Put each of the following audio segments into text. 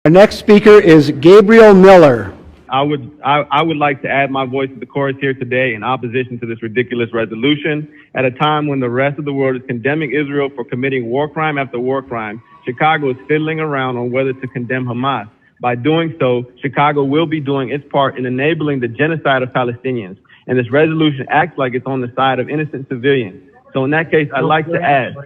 Our next speaker is Gabriel Miller. I would like to add my voice to the chorus here today in opposition to this ridiculous resolution. At a time when the rest of the world is condemning Israel for committing war crime after war crime, Chicago is fiddling around on whether to condemn Hamas. By doing so, Chicago will be doing its part in enabling the genocide of Palestinians. And this resolution acts like it's on the side of innocent civilians. So in that case, I'd like to ask,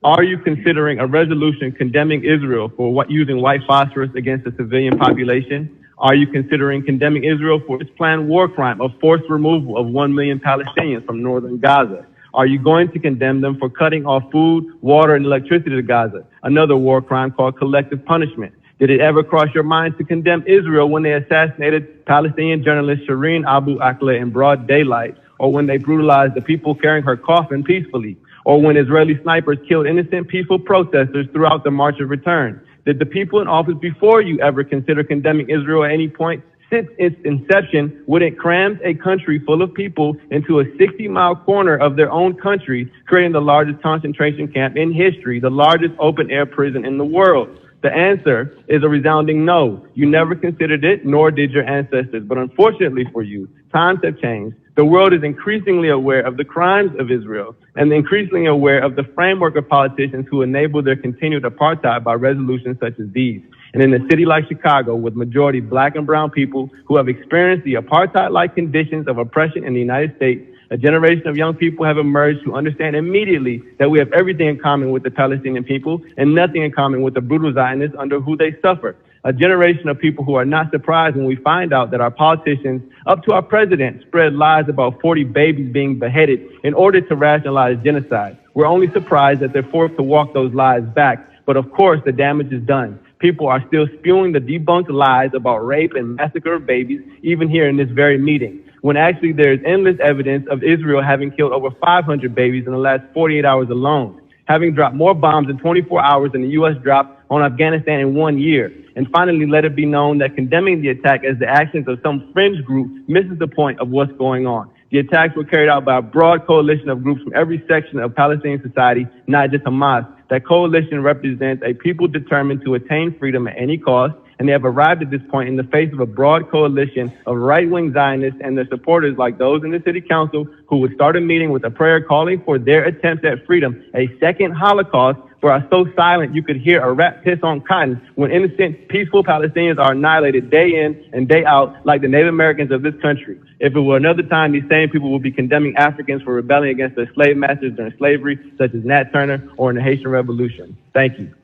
are you considering a resolution condemning Israel for using white phosphorus against the civilian population? Are you considering condemning Israel for its planned war crime of forced removal of 1 million Palestinians from northern Gaza? Are you going to condemn them for cutting off food, water, and electricity to Gaza, another war crime called collective punishment? Did it ever cross your mind to condemn Israel when they assassinated Palestinian journalist Shireen Abu Akleh in broad daylight, or when they brutalized the people carrying her coffin peacefully, or when Israeli snipers killed innocent peaceful protesters throughout the March of Return? Did the people in office before you ever consider condemning Israel at any point since its inception, when it crammed a country full of people into a 60-mile corner of their own country, creating the largest concentration camp in history, the largest open-air prison in the world? The answer is a resounding no. You never considered it, nor did your ancestors. But unfortunately for you, times have changed. The world is increasingly aware of the crimes of Israel and increasingly aware of the framework of politicians who enable their continued apartheid by resolutions such as these. And in a city like Chicago, with majority black and brown people who have experienced the apartheid-like conditions of oppression in the United States, a generation of young people have emerged who understand immediately that we have everything in common with the Palestinian people and nothing in common with the brutal Zionists under who they suffer. A generation of people who are not surprised when we find out that our politicians, up to our president, spread lies about 40 babies being beheaded in order to rationalize genocide. We're only surprised that they're forced to walk those lies back. But of course, the damage is done. People are still spewing the debunked lies about rape and massacre of babies, even here in this very meeting, when actually there is endless evidence of Israel having killed over 500 babies in the last 48 hours alone, having dropped more bombs in 24 hours than the U.S. dropped on Afghanistan in 1 year. And finally, let it be known that condemning the attack as the actions of some fringe group misses the point of what's going on. The attacks were carried out by a broad coalition of groups from every section of Palestinian society, not just Hamas. That coalition represents a people determined to attain freedom at any cost, and they have arrived at this point in the face of a broad coalition of right-wing Zionists and their supporters like those in the city council who would start a meeting with a prayer calling for their attempts at freedom, a second Holocaust, where are so silent you could hear a rat piss on cotton when innocent, peaceful Palestinians are annihilated day in and day out like the Native Americans of this country. If it were another time, these same people would be condemning Africans for rebelling against their slave masters during slavery, such as Nat Turner or in the Haitian Revolution. Thank you.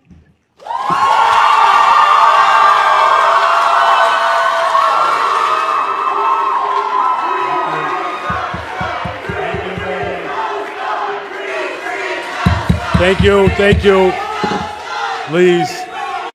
Thank you. Please.